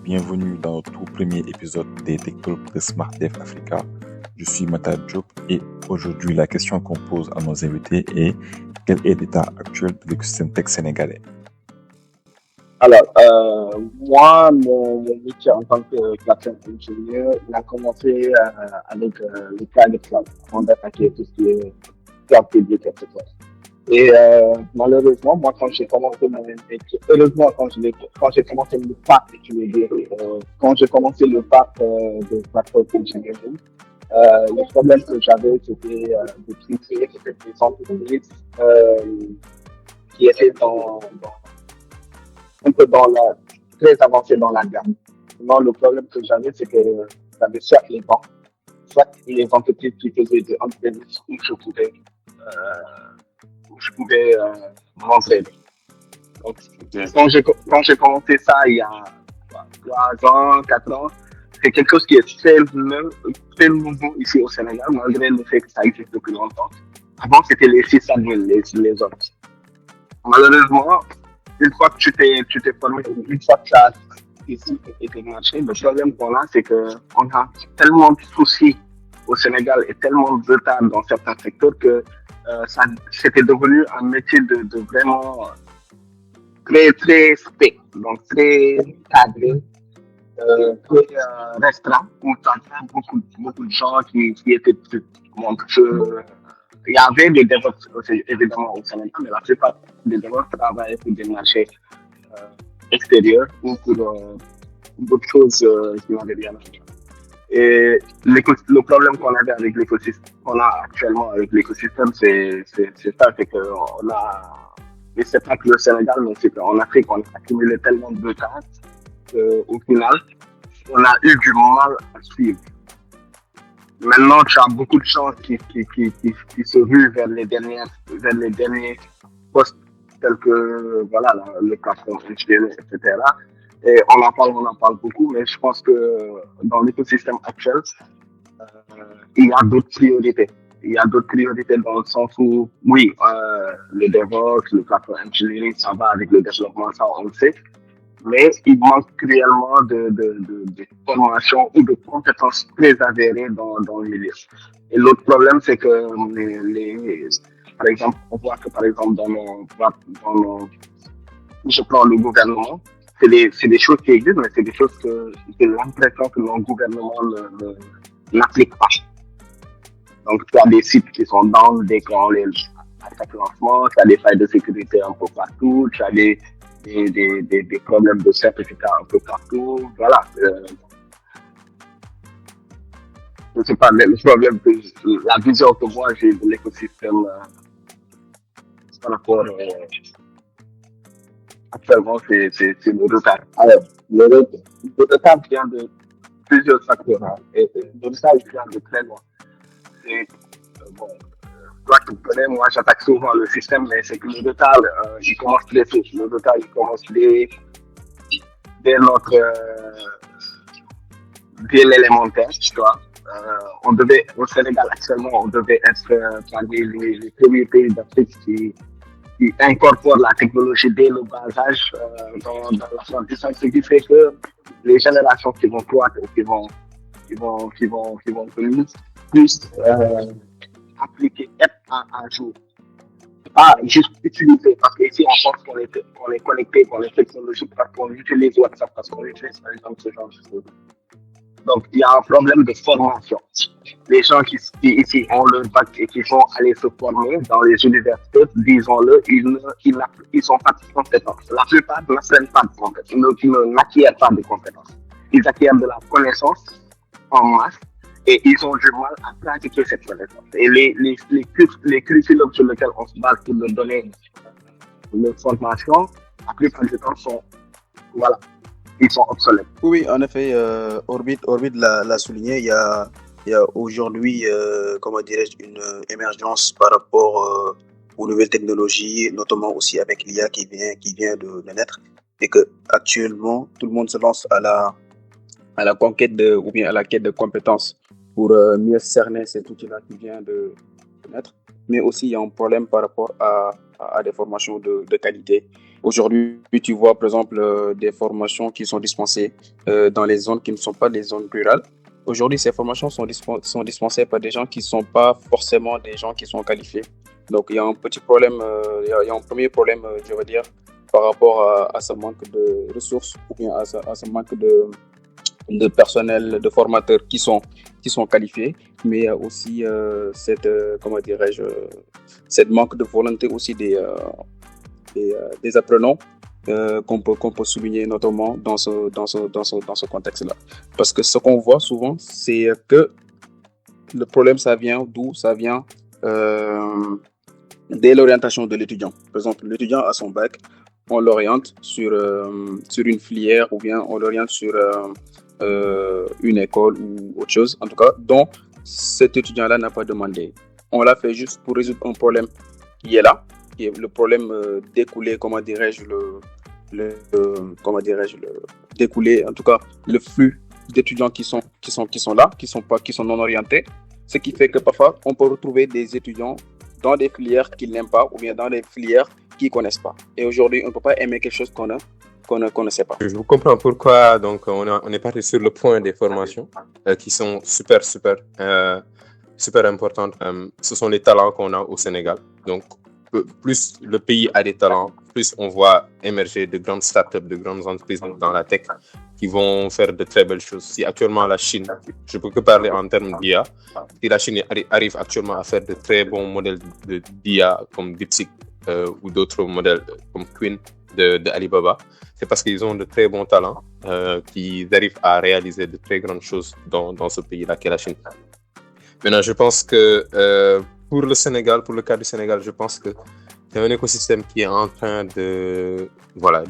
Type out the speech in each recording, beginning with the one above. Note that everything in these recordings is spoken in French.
bienvenue dans notre tout premier épisode des Tech Talks de Smart Dev Africa. Je suis Mata Diop et aujourd'hui la question qu'on pose à nos invités est quel est l'état actuel de l'écosystème tech sénégalais? Alors, moi, mon métier en tant que platform engineer, il a commencé avec le private cloud, avant d'attaquer tout ce qui est cloud public, etc. Et malheureusement, moi, quand j'ai commencé mon métier, heureusement, quand j'ai commencé le pack, je veux dire, quand j'ai commencé le pack de platform engineering, le problème que j'avais, c'était de trier, c'était des entreprises qui étaient un peu très avancé dans la gamme. Non, le problème que j'avais, c'est que j'avais soit les entreprises qui faisaient des entreprises où je pouvais rentrer. Donc, quand j'ai commencé ça il y a 3 ans, 4 ans, c'est quelque chose qui est très nouveau ici au Sénégal, malgré le fait que ça existe depuis longtemps. Avant, c'était les sysadmins, les autres. Malheureusement, une fois que tu t'es formé, une fois que ça ici été marché, le problème qu'on a, c'est qu'on a tellement de soucis au Sénégal et tellement de retard dans certains secteurs que c'était devenu un métier de vraiment très, très spé, donc très cadré, très restreint, où tu as beaucoup de gens qui étaient plus. Il y avait des DevOps évidemment au Sénégal, mais la plupart des DevOps travaillaient pour des marchés extérieurs ou pour d'autres choses qui n'avaient rien à voir. Et le problème qu'on avait avec l'écosystème, qu'on a actuellement avec l'écosystème, c'est ça, c'est qu'on a, et c'est pas que le Sénégal, mais c'est qu'en Afrique, on a accumulé tellement de retard qu'au final, on a eu du mal à suivre. Maintenant, tu as beaucoup de gens qui se ruent vers les derniers postes tels que, voilà, le platform engineering, etc. Et on en parle beaucoup, mais je pense que dans l'écosystème actuel, il y a d'autres priorités. Il y a d'autres priorités dans le sens où, oui, le DevOps, le platform engineering, ça va avec le développement, ça on le sait. Mais il manque cruellement de formation ou de compétences très avérées dans le milieu. Et l'autre problème, c'est que par exemple, on voit que par exemple je prends le gouvernement, c'est des choses qui existent, mais c'est des choses que j'ai l'impression que nos gouvernements n'appliquent pas. Donc, tu as des sites qui sont down dès qu'on les attaque lancement, tu as des failles de sécurité un peu partout, tu as des problèmes de certificat un peu partout, voilà. Je sais pas, mais le problème que la vision que moi j'ai de l'écosystème par rapport actuellement, c'est le retard. Alors, le retard vient de plusieurs facteurs, hein, et le retard vient de très loin. Et bon, toi tu connais, moi j'attaque souvent le système, mais c'est que le retard, il commence très tôt. Le retard, il commence dès l'élémentaire, tu vois. Au Sénégal actuellement, on devait être parmi les premiers pays d'Afrique qui incorporent la technologie dès le bas âge dans l'apprentissage, ce qui fait que les générations qui vont croître et qui vont venir plus appliquer, être à jour. Pas juste utiliser, parce qu'ici en France, qu'on est connecté, qu'on est technologique, parce qu'on utilise WhatsApp, parce qu'on utilise par exemple ce genre de choses. Donc, il y a un problème de formation. Les gens qui ici ont leur bac et qui vont aller se former dans les universités, disons-le, ils sont pas de compétences. La plupart n'apprennent pas de compétences, ils n'acquièrent pas de compétences. Ils acquièrent de la connaissance en masse et ils ont du mal à pratiquer cette connaissance. Et les curriculums sur lesquels on se base pour leur donner leur formation, la plupart du temps voilà, ils sont obsolètes. Oui, en effet, Orbit l'a souligné, il y a aujourd'hui, comment dirais-je, une émergence par rapport aux nouvelles technologies, notamment aussi avec l'IA qui vient de naître, et que actuellement tout le monde se lance à la conquête ou bien à la quête de compétences pour mieux cerner cet outil-là qui vient de naître. Mais aussi il y a un problème par rapport à des formations de qualité. Aujourd'hui, tu vois, par exemple, des formations qui sont dispensées dans les zones qui ne sont pas des zones rurales. Aujourd'hui, ces formations sont dispensées par des gens qui ne sont pas forcément des gens qui sont qualifiés. Donc, il y a un petit problème, il y a un premier problème, je veux dire, par rapport à ce manque de ressources ou bien à ce manque de personnel, de formateurs qui sont qualifiés, mais il y a aussi comment dirais-je, cette manque de volonté aussi des apprenants qu'on peut souligner notamment dans ce contexte-là. Parce que ce qu'on voit souvent, c'est que le problème, ça vient d'où? Ça vient dès l'orientation de l'étudiant. Par exemple, l'étudiant a son bac, on l'oriente sur une filière ou bien on l'oriente sur une école ou autre chose, en tout cas, dont cet étudiant-là n'a pas demandé. On l'a fait juste pour résoudre un problème qui est là, qui est le problème découlé, comment dirais-je, découler, en tout cas, le flux d'étudiants qui sont là, qui sont non orientés, ce qui fait que parfois, on peut retrouver des étudiants dans des filières qu'ils n'aiment pas ou bien dans des filières qu'ils ne connaissent pas. Et aujourd'hui, on ne peut pas aimer quelque chose qu'on ne sait pas. Je vous comprends pourquoi donc on est parti sur le point des formations qui sont super importantes. Ce sont les talents qu'on a au Sénégal. Donc, plus le pays a des talents, plus on voit émerger de grandes startups, de grandes entreprises dans la tech qui vont faire de très belles choses. Si actuellement la Chine, je peux que parler en termes d'IA, si la Chine arrive actuellement à faire de très bons modèles d'IA comme DeepSeek ou d'autres modèles comme Quinn de Alibaba, c'est parce qu'ils ont de très bons talents qui arrivent à réaliser de très grandes choses dans ce pays-là qu'est la Chine. Maintenant, je pense que pour le Sénégal, pour le cas du Sénégal, je pense que c'est un écosystème qui est en train de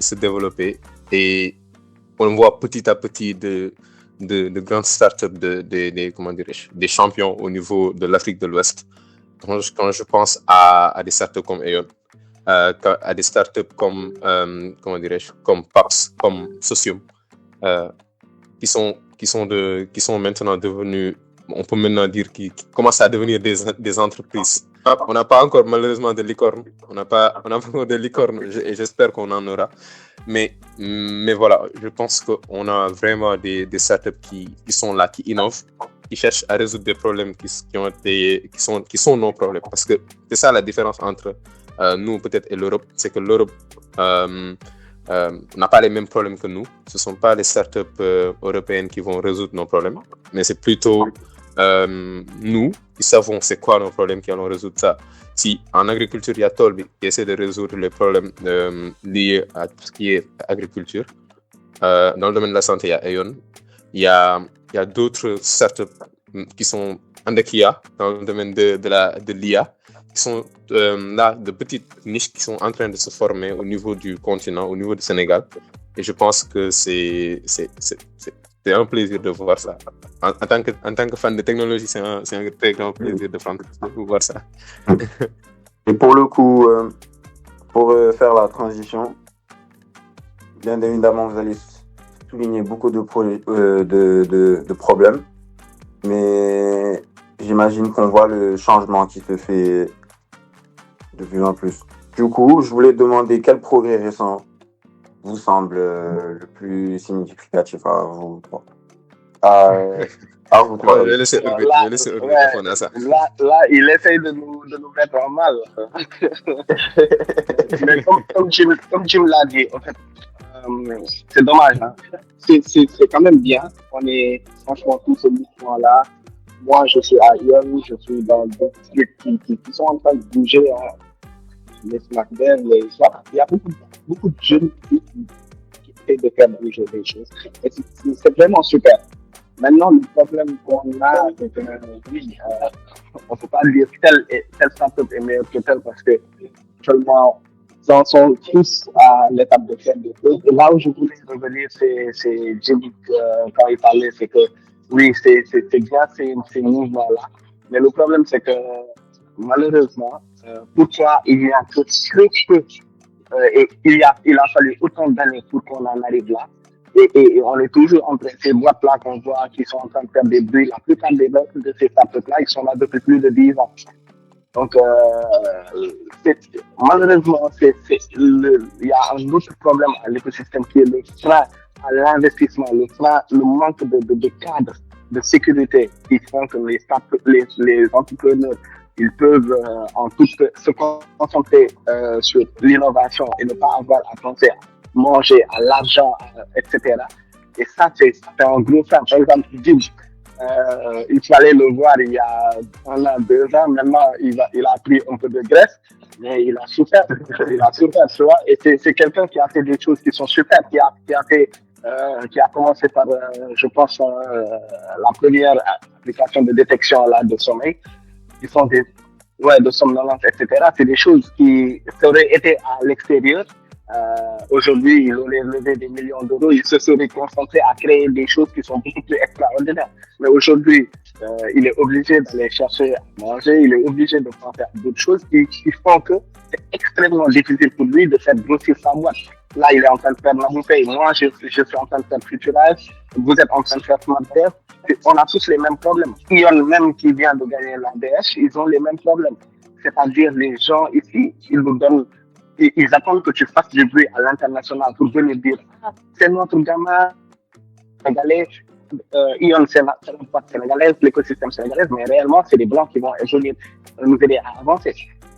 se développer et on voit petit à petit de grandes startups, des champions au niveau de l'Afrique de l'Ouest. Quand je pense à des startups comme Aeon, à des startups comme comme Paps, comme Socium, qui sont maintenant devenus, on peut maintenant dire qui commencent à devenir des entreprises. On n'a pas encore malheureusement de licorne, on n'a pas encore de licorne et j'espère qu'on en aura. Mais voilà, je pense qu'on a vraiment des startups qui sont là, qui innovent, qui cherchent à résoudre des problèmes qui sont nos problèmes. Parce que c'est ça la différence entre nous peut-être et l'Europe, c'est que l'Europe n'a pas les mêmes problèmes que nous. Ce ne sont pas les startups européennes qui vont résoudre nos problèmes, mais c'est plutôt nous qui savons c'est quoi nos problèmes qui allons résoudre ça. Si en agriculture il y a Tolbi qui essaie de résoudre les problèmes liés à tout ce qui est agriculture, dans le domaine de la santé il y a Aeon, il y a d'autres startups qui sont Andekia dans le domaine de l'IA, qui sont là de petites niches qui sont en train de se former au niveau du continent, au niveau du Sénégal. Et je pense que c'est un plaisir de voir ça. En tant que fan de technologie, c'est un très grand plaisir de voir ça. Et pour le coup, pour faire la transition, bien évidemment, vous allez souligner beaucoup de problèmes, mais j'imagine qu'on voit le changement qui se fait de plus en plus. Du coup, je voulais demander quel progrès récent vous semble le plus significatif à vous trois. Je vais laisser Urbit répondre à ça. Là, il essaye de nous mettre en mal. Mais comme Jim l'a dit, en fait, c'est dommage. Hein. C'est quand même bien. On est franchement tous ce mouvement-là. Moi, je suis à Lyon, je suis dans des trucs qui sont en train de bouger. Hein. Les SmackDown, il y a beaucoup de jeunes qui essaient de faire bouger les choses. Et c'est vraiment super. Maintenant, le problème qu'on a, c'est que oui, on ne peut pas dire tel startup est meilleur que tel parce que seulement ils en sont tous à l'étape de faire des choses. Et là où je voulais revenir, c'est Jim quand il parlait, c'est que oui, c'est bien ces mouvements-là. Mais le problème, c'est que malheureusement, pour toi, il y a que très peu. Et il a fallu autant d'années pour qu'on en arrive là. Et on est toujours en train, ces boîtes-là qu'on voit qui sont en train de faire des bruits, la plupart des boîtes de ces startups-là, ils sont là depuis plus de 10 ans. Donc, malheureusement, il y a un autre problème à l'écosystème qui est le frein à l'investissement, le manque de cadres de sécurité qui font que les entrepreneurs ils peuvent se concentrer sur l'innovation et ne pas avoir à penser à manger, à l'argent, etc. Et ça, c'est un gros frein. Par exemple, il fallait le voir il y a 1 an, 2 ans. Maintenant, il a pris un peu de graisse, mais il a souffert. Il a souffert, tu vois. Et c'est quelqu'un qui a fait des choses qui sont super, qui a commencé par, je pense, la première application de détection là, de sommeil, qui sont de somnolence, etc. C'est des choses qui auraient été à l'extérieur. Aujourd'hui, il aurait levé des millions d'euros, il se serait concentré à créer des choses qui sont beaucoup plus extraordinaires. Mais aujourd'hui, il est obligé d'aller chercher à manger, il est obligé de penser à d'autres choses qui font que c'est extrêmement difficile pour lui de faire grossir sa boîte. Là, il est en train de faire Naboupay, moi je suis en train de faire Futurize, vous êtes en train de faire SmartDev. On a tous les mêmes problèmes. Ion même qui vient de gagner l'ADH, ils ont les mêmes problèmes. C'est-à-dire les gens ici, ils attendent que tu fasses du bruit à l'international pour venir dire c'est notre gamin sénégalais, Ion c'est notre boîte sénégalaise, l'écosystème sénégalais, mais réellement c'est les blancs qui vont venir nous aider à avancer.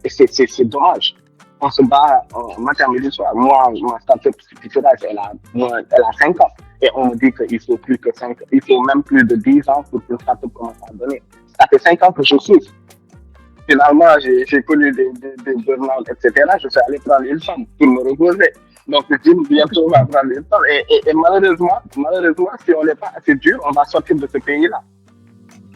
Et c'est dommage. On se bat en matin, midi, soir. Moi, ma startup Futurize, elle a 5 ans. Et on me dit qu'il faut il faut même plus de 10 ans pour qu'une startup commence à donner. Ça fait 5 ans que je souffre. Finalement, j'ai connu des burn-out, etc. Je suis allé prendre une femme pour me reposer. Donc, bientôt, on va prendre une femme. Et malheureusement, si on n'est pas assez dur, on va sortir de ce pays-là.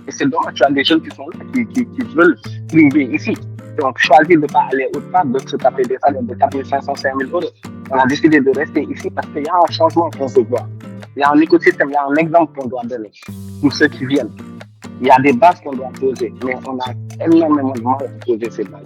Et c'est dommage, tu as des jeunes qui sont là, qui veulent trouver ici. Donc, choisir de ne pas aller autre part, de se taper des salaires de 4 500, 5 000 euros. On a décidé de rester ici parce qu'il y a un changement qu'on peut voir. Il y a un écosystème, il y a un exemple qu'on doit donner pour ceux qui viennent. Il y a des bases qu'on doit poser, mais on a énormément de mal à poser ces bases.